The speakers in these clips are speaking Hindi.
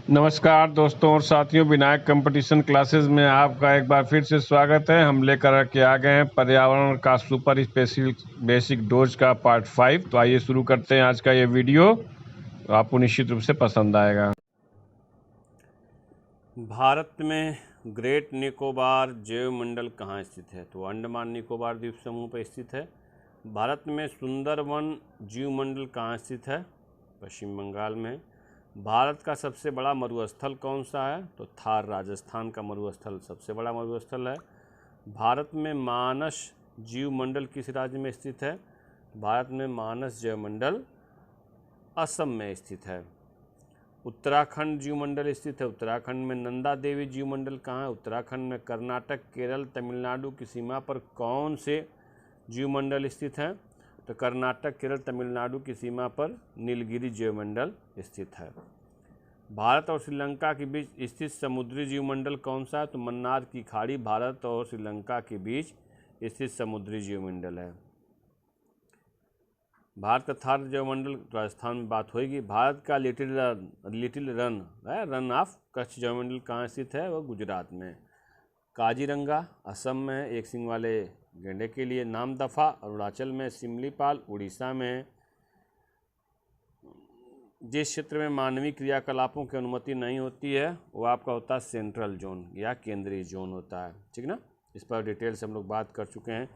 नमस्कार दोस्तों और साथियों, विनायक कंपटीशन क्लासेस में आपका एक बार फिर से स्वागत है। हम लेकर के आ गए हैं पर्यावरण का सुपर स्पेशल बेसिक डोज का पार्ट 5। तो आइए शुरू करते हैं आज का ये वीडियो, तो आपको निश्चित रूप से पसंद आएगा। भारत में ग्रेट निकोबार जैवमंडल कहाँ स्थित है? तो अंडमान निकोबार द्वीप समूह पर स्थित है। भारत में सुंदरवन जीवमंडल कहाँ स्थित है? पश्चिम बंगाल में। भारत का सबसे बड़ा मरुस्थल कौन सा है? तो थार राजस्थान का मरुस्थल सबसे बड़ा मरुस्थल है। भारत में मानस जीवमंडल किस राज्य में स्थित है? भारत में मानस जैवमंडल असम में स्थित है। उत्तराखंड जीवमंडल स्थित है। उत्तराखंड में नंदा देवी जीवमंडल कहाँ है? उत्तराखंड में। कर्नाटक, केरल, तमिलनाडु की सीमा पर कौन से जीवमंडल स्थित हैं? तो कर्नाटक, केरल, तमिलनाडु की सीमा पर नीलगिरी जीवमंडल स्थित है। भारत और श्रीलंका के बीच स्थित समुद्री जीवमंडल कौन सा है? तो मन्नार की खाड़ी भारत और श्रीलंका के बीच स्थित समुद्री जीवमंडल है। भारत का थार जैवमंडल राजस्थान में बात होगी। भारत का लिटिल रन ऑफ कच्छ जैवमंडल कहाँ स्थित है? वह गुजरात में। काजीरंगा असम में एक सींग वाले गैंडे के लिए। नामदफा अरुणाचल में। सिमलीपाल उड़ीसा में। जिस क्षेत्र में मानवीय क्रियाकलापों की अनुमति नहीं होती है वो आपका होता है सेंट्रल जोन या केंद्रीय जोन होता है, ठीक ना। इस पर डिटेल से हम लोग बात कर चुके हैं।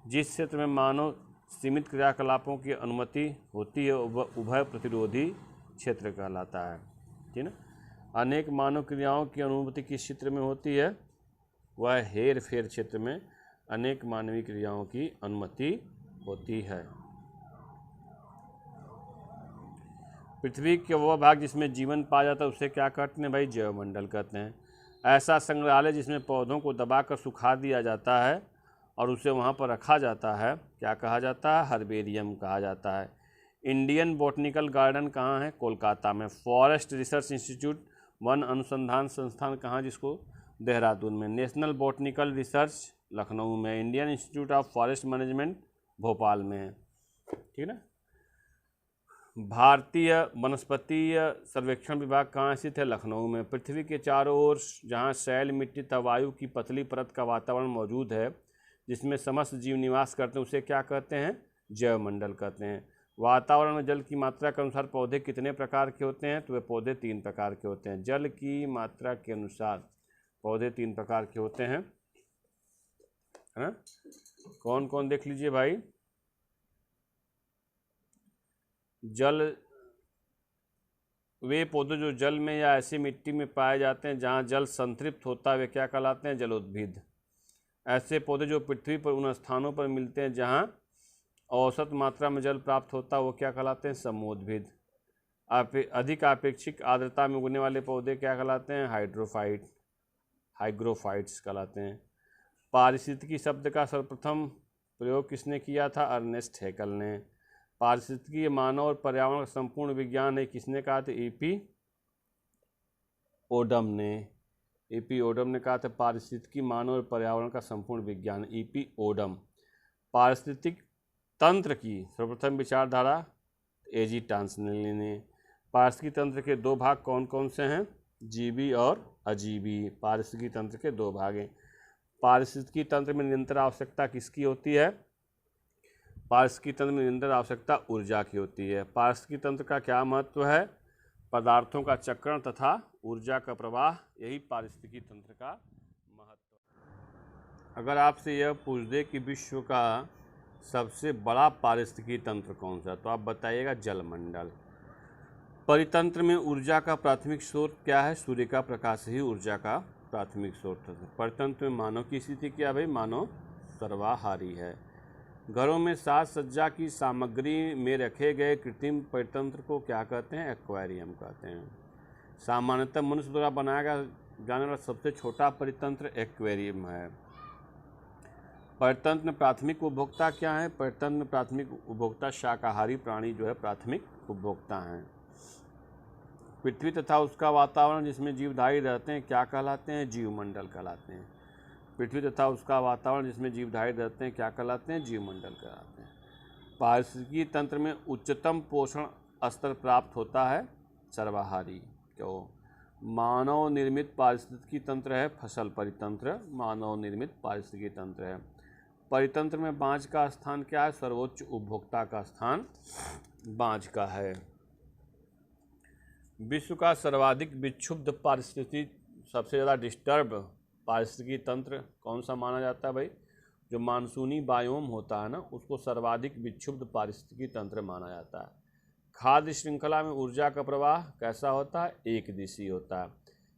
जिस क्षेत्र में मानव सीमित क्रियाकलापों की अनुमति होती है वह उभय प्रतिरोधी क्षेत्र कहलाता है, ठीक ना। अनेक मानव क्रियाओं की अनुमति किस क्षेत्र में होती है? वह हेर फेर क्षेत्र में अनेक मानवीय क्रियाओं की अनुमति होती है। पृथ्वी के वह भाग जिसमें जीवन पाया जाता है उसे क्या कहते हैं भाई? जैवमंडल कहते हैं। ऐसा संग्रहालय जिसमें पौधों को दबाकर सुखा दिया जाता है और उसे वहाँ पर रखा जाता है क्या कहा जाता है? हर्बेरियम कहा जाता है। इंडियन बॉटनिकल गार्डन कहाँ है? कोलकाता में। फॉरेस्ट रिसर्च इंस्टीट्यूट वन अनुसंधान संस्थान कहाँ? जिसको देहरादून में। नेशनल बॉटनिकल रिसर्च लखनऊ में। Indian institute of forest management Bhopal में है, ठीक है। भारतीय वनस्पतीय सर्वेक्षण विभाग कहाँ स्थित है? लखनऊ में। पृथ्वी के चारों ओर जहाँ शैल, मिट्टी तथा वायु की पतली परत का वातावरण मौजूद है जिसमें समस्त जीव निवास करते हैं उसे क्या कहते हैं? जैवमंडल कहते हैं। वातावरण में जल की मात्रा के अनुसार पौधे कितने प्रकार के होते हैं? तो वे पौधे 3 प्रकार के होते हैं। जल की मात्रा के अनुसार पौधे 3 प्रकार के होते हैं, है ना। कौन कौन देख लीजिए भाई। जल वे पौधे जो जल में या ऐसी मिट्टी में पाए जाते हैं जहाँ जल संतृप्त होता है वे क्या कहलाते हैं? जलोद्भिद। ऐसे पौधे जो पृथ्वी पर उन स्थानों पर मिलते हैं जहाँ औसत मात्रा में जल प्राप्त होता है वो क्या कहलाते हैं? समोद्भिद। अधिक अपेक्षिक आर्द्रता में उगने वाले पौधे क्या कहलाते हैं? हाइग्रोफाइट्स कहलाते हैं। पारिस्थितिकी शब्द का सर्वप्रथम प्रयोग किसने किया था? अर्नेस्ट हैकल ने। पारिस्थितिकी मानव और पर्यावरण का संपूर्ण विज्ञान है किसने कहा था? ईपी ओडम ने कहा था पारिस्थितिकी मानव और पर्यावरण का संपूर्ण विज्ञान। EP Odum. पारिस्थितिक तंत्र की सर्वप्रथम विचारधारा एजी टॉन्सनेली ने। पारिस्थितिकी तंत्र के 2 भाग कौन कौन से हैं? जीवी और अजीवी। पारिस्थितिकी तंत्र के 2 भाग हैं। पारिस्थितिकी तंत्र में निरंतर आवश्यकता किसकी होती है? पारिस्थितिकी तंत्र में निरंतर आवश्यकता ऊर्जा की होती है। पारिस्थितिकी तंत्र का क्या महत्व है? पदार्थों का चक्रण तथा ऊर्जा का प्रवाह, यही पारिस्थितिकी तंत्र का महत्व। अगर आपसे यह पूछ दे कि विश्व का सबसे बड़ा पारिस्थितिकी तंत्र कौन सा, तो आप बताइएगा जलमंडल। परितंत्र में ऊर्जा का प्राथमिक स्रोत क्या है? सूर्य का प्रकाश ही ऊर्जा का प्राथमिक स्रोत है। परितंत्र में मानव की स्थिति क्या भाई? मानव सर्वाहारी है। घरों में साज सज्जा की सामग्री में रखे गए कृत्रिम परितंत्र को क्या कहते हैं? एक्वेरियम कहते हैं। सामान्यतः मनुष्य द्वारा बनाया जाने वाला सबसे छोटा परितंत्र एक्वेरियम है। परितंत्र में प्राथमिक उपभोक्ता क्या है? परितंत्र में प्राथमिक उपभोक्ता शाकाहारी प्राणी जो है प्राथमिक उपभोक्ता हैं। पृथ्वी तथा उसका वातावरण जिसमें जीवधारी रहते हैं क्या कहलाते हैं? जीवमंडल कहलाते हैं। पृथ्वी तथा उसका वातावरण जिसमें जीवधारी रहते हैं क्या कहलाते हैं? जीवमंडल कहलाते हैं। पारिस्थितिकी तंत्र में उच्चतम पोषण स्तर प्राप्त होता है सर्वाहारी। क्यों? मानव निर्मित पारिस्थितिकी तंत्र है फसल परितंत्र, मानव निर्मित पारिस्थितिकी तंत्र है। परितंत्र में बाँझ का स्थान क्या है? सर्वोच्च उपभोक्ता का स्थान बाँझ का है। विश्व का सर्वाधिक विक्षुब्ध पारिस्थितिकी, सबसे ज़्यादा डिस्टर्ब पारिस्थितिकी तंत्र कौन सा माना जाता है भाई? जो मानसूनी बायोम होता है ना, उसको सर्वाधिक विक्षुब्ध पारिस्थितिकी तंत्र माना जाता है। खाद्य श्रृंखला में ऊर्जा का प्रवाह कैसा होता है? एक दिशीय होता है।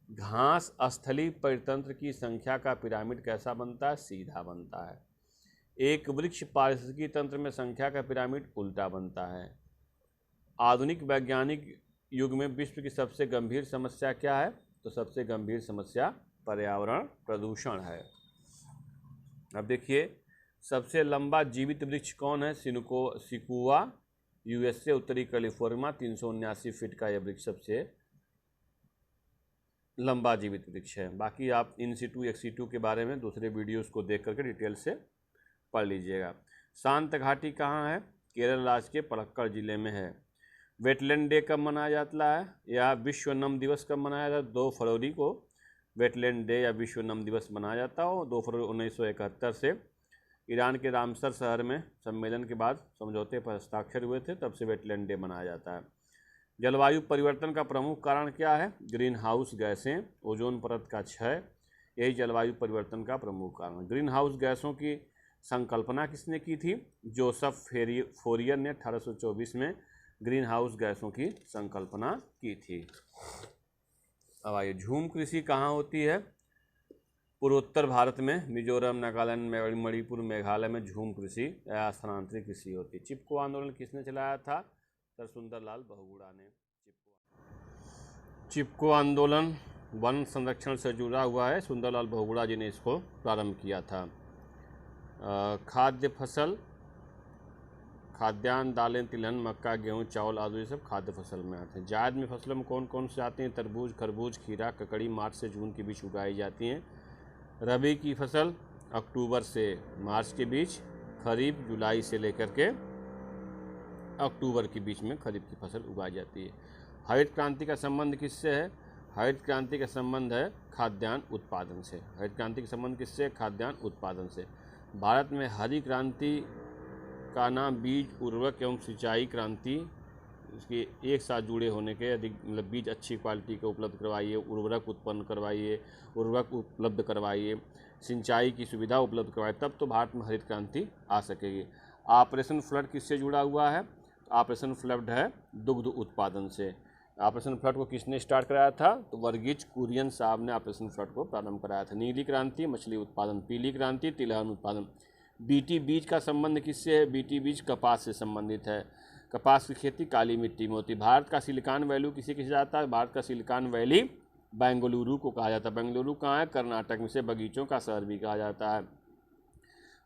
घास स्थलीय परितंत्र की संख्या का पिरामिड कैसा बनता है? सीधा बनता है। एक वृक्ष पारिस्थितिकी तंत्र में संख्या का पिरामिड उल्टा बनता है। आधुनिक वैज्ञानिक युग में विश्व की सबसे गंभीर समस्या क्या है? तो सबसे गंभीर समस्या पर्यावरण प्रदूषण है। अब देखिए, सबसे लंबा जीवित वृक्ष कौन है? सिकुआ, यूएसए, उत्तरी कैलिफोर्निया, 379 फीट का यह वृक्ष सबसे लंबा जीवित वृक्ष है। बाकी आप इन सिटू एक्सिटू के बारे में दूसरे वीडियोस को देख करके डिटेल से पढ़ लीजिएगा। शांत घाटी कहाँ है? केरल राज्य के पलक्कड़ जिले में है। वेटलैंड डे कब मनाया जाता है? या विश्व नम दिवस कब मनाया जाता है? 2 फरवरी को वेटलैंड डे या विश्व नम दिवस मनाया जाता हो। 2 फरवरी 1971 से ईरान के रामसर शहर में सम्मेलन के बाद समझौते पर हस्ताक्षर हुए थे, तब से वेटलैंड डे मनाया जाता है। जलवायु परिवर्तन का प्रमुख कारण क्या है? ग्रीन हाउस गैसें, ओजोन परत का क्षय, यही जलवायु परिवर्तन का प्रमुख कारण। ग्रीन हाउस गैसों की संकल्पना किसने की थी? जोसेफ फोरियर ने 1824 में ग्रीन हाउस गैसों की संकल्पना की थी। अब आइए, झूम कृषि कहाँ होती है? पूर्वोत्तर भारत में मिजोरम, नागालैंड, मणिपुर, मेघालय में झूम कृषि या स्थानांतरित कृषि होती है। चिपको आंदोलन किसने चलाया था? सर सुंदरलाल बहुगुणा ने। चिपको आंदोलन वन संरक्षण से जुड़ा हुआ है। सुंदरलाल बहुगुणा जी ने इसको प्रारंभ किया था। खाद्य फसल, खाद्यान्न, दालें, तिलहन, मक्का, गेहूँ, चावल आदि ये सब खाद्य फसल में आते हैं। जायद में फसलों में कौन कौन से आते हैं? तरबूज, खरबूज, खीरा, ककड़ी मार्च से जून के बीच उगाई जाती हैं। रबी की फसल अक्टूबर से मार्च के बीच, खरीफ जुलाई से लेकर के अक्टूबर के बीच में खरीफ की फसल उगाई जाती है। हरित क्रांति का संबंध किससे है? हरित क्रांति का संबंध है खाद्यान्न उत्पादन से। हरित क्रांति का संबंध किससे? खाद्यान्न उत्पादन से। भारत में हरी क्रांति का नाम बीज, उर्वरक एवं सिंचाई क्रांति, इसके एक साथ जुड़े होने के अधिक, मतलब बीज अच्छी क्वालिटी के उपलब्ध करवाइए, उर्वरक उत्पन्न करवाइए, उर्वरक उपलब्ध करवाइए, सिंचाई की सुविधा उपलब्ध करवाइए, तब तो भारत में हरित क्रांति आ सकेगी। ऑपरेशन फ्लड किससे जुड़ा हुआ है? ऑपरेशन फ्लड है दुग्ध उत्पादन से। ऑपरेशन फ्लड को किसने स्टार्ट कराया था? तो वर्गीज कुरियन साहब ने ऑपरेशन फ्लड को प्रारंभ कराया था। नीली क्रांति मछली उत्पादन, पीली क्रांति तिलहन उत्पादन। बीटी बीज का संबंध किससे है? बीटी बीज कपास से संबंधित है। कपास की खेती काली मिट्टी में होती है। भारत का सिलिकॉन वैली किसे किसे जाता है? भारत का सिलिकॉन वैली बेंगलुरु को कहा जाता है। बेंगलुरु कहाँ है? कर्नाटक में, से बगीचों का शहर भी कहा जाता है।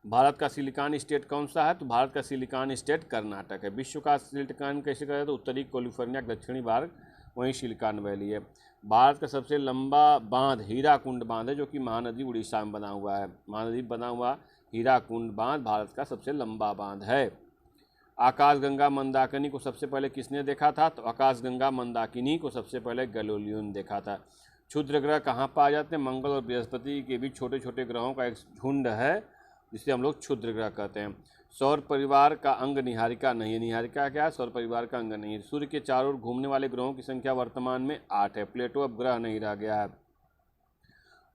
भारत का सिलिकॉन स्टेट कौन सा है? तो भारत का सिलिकॉन स्टेट कर्नाटक है। विश्व का सिलिकॉन कैसे कहा जाता है? उत्तरी कैलिफोर्निया, दक्षिणी भारत, वहीं सिलिकॉन वैली है। भारत का सबसे लंबा बांध हीराकुंड बांध है, जो कि महानदी उड़ीसा में बना हुआ है। महानदी बना हुआ हीराकुंड बांध भारत का सबसे लंबा बांध है। आकाशगंगा मंदाकिनी को सबसे पहले किसने देखा था? तो आकाशगंगा मंदाकिनी को सबसे पहले गैलीलियो ने देखा था। क्षुद्र ग्रह कहाँ पाए जाते हैं? मंगल और बृहस्पति के बीच छोटे छोटे ग्रहों का एक झुंड है, जिसे हम लोग क्षुद्र ग्रह कहते हैं। सौर परिवार का अंग निहारिका नहीं है। निहारिका क्या है? सौर परिवार का अंग नहीं है। सूर्य के चारों ओर घूमने वाले ग्रहों की संख्या वर्तमान में 8 है। प्लेटो अब ग्रह नहीं रह गया है।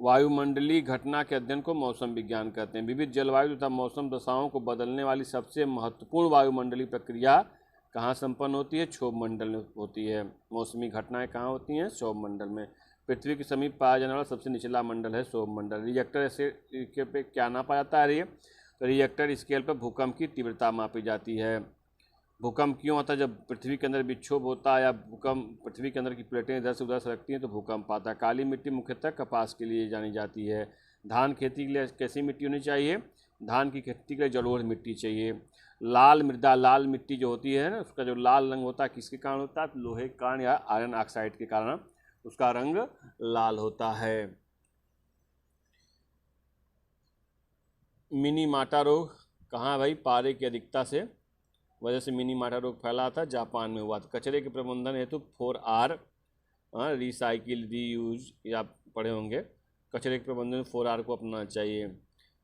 वायुमंडलीय घटना के अध्ययन को मौसम विज्ञान कहते हैं। विविध जलवायु तथा मौसम दशाओं को बदलने वाली सबसे महत्वपूर्ण वायुमंडलीय प्रक्रिया कहाँ संपन्न होती है? क्षोभ मंडल में होती है। मौसमी घटनाएं कहाँ होती हैं? क्षोभ मंडल में। पृथ्वी के समीप पाया जाने वाला सबसे निचला मंडल है क्षोभ मंडल। रिएक्टर स्केल पे क्या नापा जाता है? तो रिएक्टर स्केल पर भूकंप की तीव्रता मापी जाती है। भूकंप क्यों होता है? जब पृथ्वी के अंदर विक्षोभ होता है या भूकंप, पृथ्वी के अंदर की प्लेटें इधर से उधर सरकती हैं तो भूकंप आता है। काली मिट्टी मुख्यतः कपास के लिए जानी जाती है। धान खेती के लिए कैसी मिट्टी होनी चाहिए? धान की खेती के लिए जलोढ़ मिट्टी चाहिए। लाल मृदा, लाल मिट्टी जो होती है ना, उसका जो लाल रंग होता है किसके कारण होता है? तो लोहे के कारण या आयरन ऑक्साइड के कारण उसका रंग लाल होता है। मिनी माटा रोग कहाँ है भाई? पारे की अधिकता से वजह से मिनी माटा रोग फैला था, जापान में हुआ था। कचरे के प्रबंधन हेतु 4R रिसाइकिल, रीयूज, ये आप पढ़े होंगे। कचरे के प्रबंधन 4R को अपनाना चाहिए।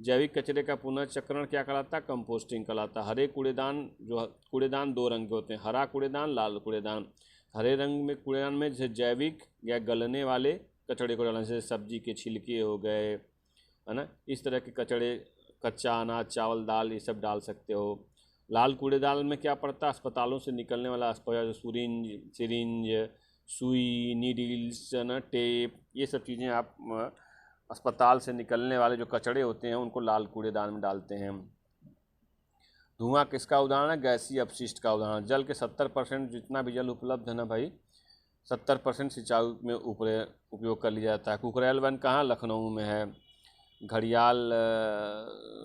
जैविक कचरे का पुनर्चक्रण क्या कहलाता है? कंपोस्टिंग कहलाता है। हरे कूड़ेदान, जो कूड़ेदान 2 रंग के होते हैं, हरा कूड़ेदान, लाल कूड़ेदान। हरे रंग में कूड़ेदान में जैसे जैविक या गलने वाले कचरे को डालना, जैसे सब्जी के छिलके हो गए, है ना, इस तरह के कचरे, कच्चा अनाज, चावल, दाल, ये सब डाल सकते हो। लाल कूड़ेदान में क्या पड़ता है? अस्पतालों से निकलने वाला सिरिंज, सुई, नीडल्स, ना, टेप, ये सब चीज़ें आप अस्पताल से निकलने वाले जो कचरे होते हैं उनको लाल कूड़ेदान में डालते हैं। धुआं किसका उदाहरण है? गैसीय अपशिष्ट का उदाहरण। जल के 70% जितना भी जल उपलब्ध है ना भाई, 70% सिंचाई में उपयोग कर लिया जाता है। कुकरेल वन कहाँ? लखनऊ में है। घड़ियाल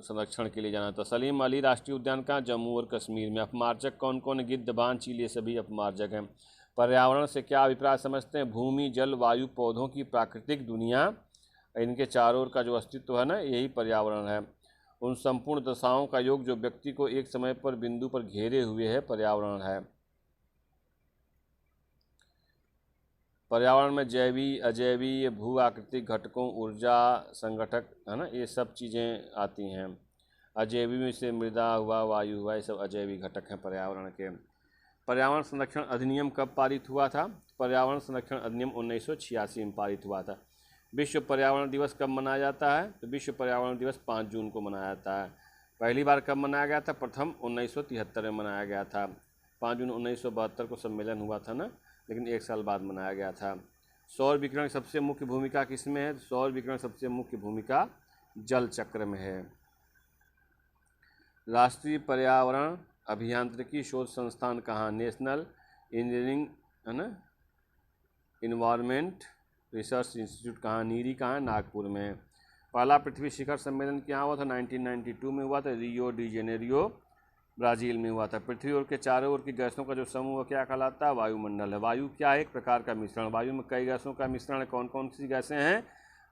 संरक्षण के लिए जाना था। सलीम अली राष्ट्रीय उद्यान कहाँ? जम्मू और कश्मीर में। अपमार्जक कौन कौन है? गिद्ध, बान, चील, ये सभी अपमार्जक हैं। पर्यावरण से क्या अभिप्राय समझते हैं? भूमि, जल, वायु, पौधों की प्राकृतिक दुनिया, इनके चारों ओर का जो अस्तित्व है ना, यही पर्यावरण है। उन संपूर्ण दशाओं का योग जो व्यक्ति को एक समय पर बिंदु पर घेरे हुए है, पर्यावरण है। पर्यावरण में जैवीय, अजैवीय, भू आकृतिक घटकों, ऊर्जा संगठक, है ना, ये सब चीज़ें आती हैं। अजैवीय में से मृदा हुआ, वायु हुआ, ये सब अजैवीय घटक हैं पर्यावरण के। पर्यावरण संरक्षण अधिनियम कब पारित हुआ था? पर्यावरण संरक्षण अधिनियम 1986 में पारित हुआ था। विश्व पर्यावरण दिवस कब मनाया जाता है? तो विश्व पर्यावरण दिवस 5 जून को मनाया जाता है। पहली बार कब मनाया गया था? प्रथम 1973 में मनाया गया था। 5 जून 1972 को सम्मेलन हुआ था ना, लेकिन 1 साल बाद मनाया गया था। सौर विकिरण की सबसे मुख्य भूमिका किसमें है? सौर विकिरण सबसे मुख्य भूमिका जल चक्र में है। राष्ट्रीय पर्यावरण अभियांत्रिकी शोध संस्थान कहाँ? नेशनल इंजीनियरिंग, है ना, इन्वायरमेंट रिसर्च इंस्टीट्यूट कहाँ? नीरी कहाँ? नागपुर में। पहला पृथ्वी शिखर सम्मेलन कहाँ हुआ था? 1992 में हुआ था, रियो डी जेनेरियो, ब्राज़ील में हुआ था। पृथ्वी और के चारों ओर की गैसों का जो समूह क्या कहलाता है? वायुमंडल है। वायु क्या है? एक प्रकार का मिश्रण। वायु में कई गैसों का मिश्रण है। कौन कौन सी गैसें हैं?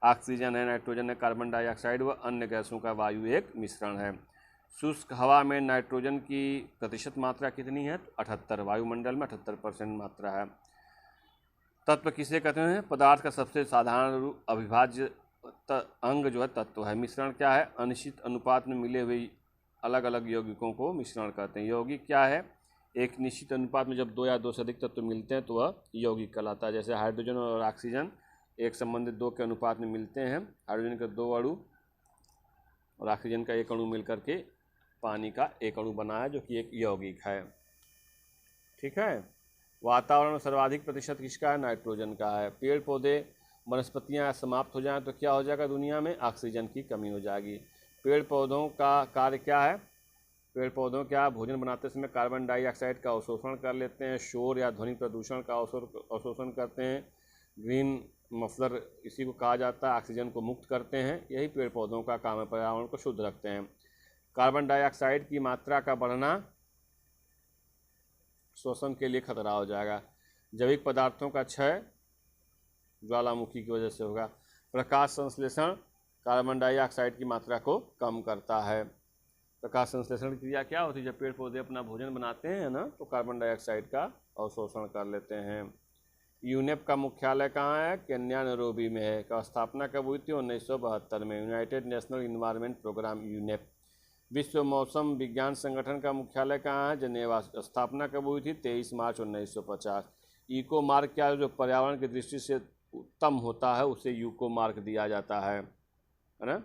ऑक्सीजन है, नाइट्रोजन है, कार्बन डाइऑक्साइड व अन्य गैसों का वायु एक मिश्रण है। शुष्क हवा में नाइट्रोजन की प्रतिशत मात्रा कितनी है? 78। वायुमंडल में 78% मात्रा है। तत्व किसे कहते हैं? पदार्थ का सबसे साधारण रूप अविभाज्य अंग जो है तत्व है। मिश्रण क्या है? अनिश्चित अनुपात में मिले हुए अलग अलग यौगिकों को मिश्रण कहते हैं। यौगिक क्या है? एक निश्चित अनुपात में जब 2 या 2 से अधिक तत्व मिलते हैं तो वह यौगिक कहलाता है। जैसे हाइड्रोजन और ऑक्सीजन एक संबंधित 2 के अनुपात में मिलते हैं। हाइड्रोजन के 2 अणु और ऑक्सीजन का 1 अणु मिलकर के पानी का 1 अणु बना है, जो कि एक यौगिक है। ठीक है। वातावरण में सर्वाधिक प्रतिशत किसका है? नाइट्रोजन का है। पेड़ पौधे, वनस्पतियाँ समाप्त हो जाएं तो क्या हो जाएगा दुनिया में? ऑक्सीजन की कमी हो जाएगी। पेड़ पौधों का कार्य क्या है? पेड़ पौधों क्या भोजन बनाते समय कार्बन डाइऑक्साइड का अवशोषण कर लेते हैं, शोर या ध्वनि प्रदूषण का अवशोषण करते हैं। ग्रीन मफलर इसी को कहा जाता है। ऑक्सीजन को मुक्त करते हैं, यही पेड़ पौधों का काम है, पर्यावरण को शुद्ध रखते हैं। कार्बन डाइऑक्साइड की मात्रा का बढ़ना श्वसन के लिए खतरा हो जाएगा। जैविक पदार्थों का क्षय ज्वालामुखी की वजह से होगा। प्रकाश संश्लेषण कार्बन डाइऑक्साइड की मात्रा को कम करता है। प्रकाश संश्लेषण की क्रिया क्या होती है? जब पेड़ पौधे अपना भोजन बनाते हैं ना, तो कार्बन डाइऑक्साइड का अवशोषण कर लेते हैं। यूनेप का मुख्यालय कहाँ है? केन्या नैरोबी में है। का स्थापना कब हुई थी? 1972 में। United National Environment Programme, UNEP. विश्व मौसम विज्ञान संगठन का मुख्यालय कहाँ है? जेनेवा। स्थापना कब हुई थी? 23 मार्च 1950। इको मार्क क्या है? जो पर्यावरण की दृष्टि से उत्तम होता है उसे यूको मार्क दिया जाता है ना।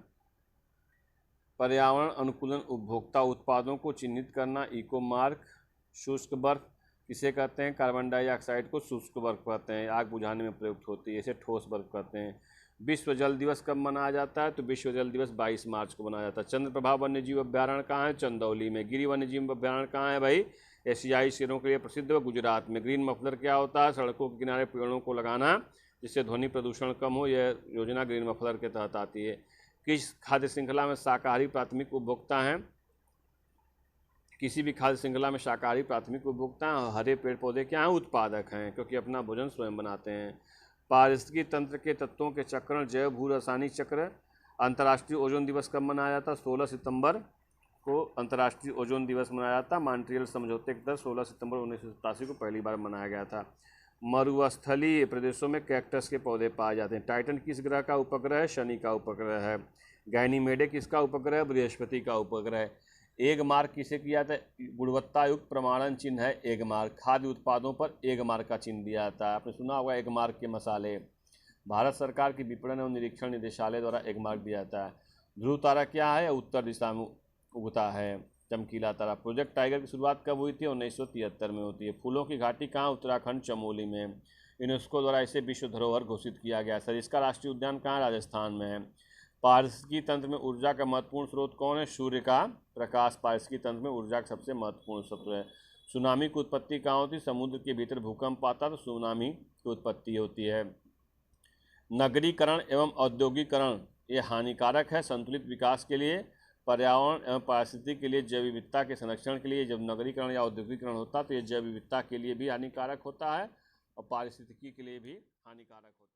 पर्यावरण अनुकूलन उपभोक्ता उत्पादों को चिन्हित करना, इको मार्क। शुष्क बर्फ किसे कहते हैं? कार्बन डाइऑक्साइड को शुष्क बर्फ कहते हैं, आग बुझाने में प्रयुक्त होती है, इसे ठोस बर्फ कहते हैं। विश्व जल दिवस कब मनाया जाता है? तो विश्व जल दिवस 22 मार्च को मनाया जाता है। चंद्रप्रभा वन्यजीव अभ्यारण्य कहाँ है? चंदौली में। गिरी वन्यजीव अभ्यारण्य कहाँ है भाई? एशियाई शेरों के लिए प्रसिद्ध है, गुजरात में। ग्रीन मफलर क्या होता है? सड़कों के किनारे पेड़ों को लगाना जिससे ध्वनि प्रदूषण कम हो, यह योजना ग्रीन मफलर के तहत आती है। किस खाद्य श्रृंखला में शाकाहारी प्राथमिक उपभोक्ता हैं? किसी भी खाद्य श्रृंखला में शाकाहारी प्राथमिक उपभोक्ता हैं। हरे पेड़ पौधे क्या हैं? उत्पादक हैं, क्योंकि अपना भोजन स्वयं बनाते हैं। पारिस्थितिकी तंत्र के तत्वों के चक्रण, जैव भू रासायनिक चक्र। अंतर्राष्ट्रीय ओजोन दिवस कब मनाया जाता? 16 सितंबर को अंतर्राष्ट्रीय ओजोन दिवस मनाया जाता। मॉन्ट्रियल समझौते के तहत 16 सितंबर 1987 को पहली बार मनाया गया था। मरुस्थलीय प्रदेशों में कैक्टस के पौधे पाए जाते हैं। टाइटन किस ग्रह का उपग्रह है? शनि का उपग्रह है। गैनीमेडे किसका उपग्रह है? बृहस्पति का उपग्रह है। एग मार्क किसे किया जाता है? गुणवत्ता युक्त प्रमाणन चिन्ह है एग मार्क। खाद्य उत्पादों पर एग मार्क का चिन्ह दिया जाता है। आपने सुना होगा एग मार्क के मसाले। भारत सरकार की विपणन एवं निरीक्षण निदेशालय द्वारा एग मार्क दिया जाता है। ध्रुव तारा क्या है? उत्तर दिशा में उगता है। चमकीला तारा। प्रोजेक्ट टाइगर की शुरुआत कब हुई थी? 1973 में होती है। फूलों की घाटी कहाँ? उत्तराखंड चमोली में। यूनेस्को द्वारा इसे विश्व धरोहर घोषित किया गया। सरिस्का राष्ट्रीय उद्यान कहाँ? राजस्थान में है। पारिस्थितिकी तंत्र में ऊर्जा का महत्वपूर्ण स्रोत कौन है? सूर्य का प्रकाश पारिस्थितिकी तंत्र में ऊर्जा का सबसे महत्वपूर्ण स्रोत है। सुनामी की उत्पत्ति कहाँ होती है? समुद्र के भीतर भूकंप आता तो सुनामी की उत्पत्ति होती है। नगरीकरण एवं औद्योगिकरण ये हानिकारक है संतुलित विकास के लिए, पर्यावरण एवं पारिस्थितिकी के लिए, जैव विविधता के संरक्षण के लिए। जब नगरीकरण या औद्योगिकरण होता है तो ये जैव विविधता के लिए भी हानिकारक होता है और पारिस्थितिकी के लिए भी हानिकारक होता है।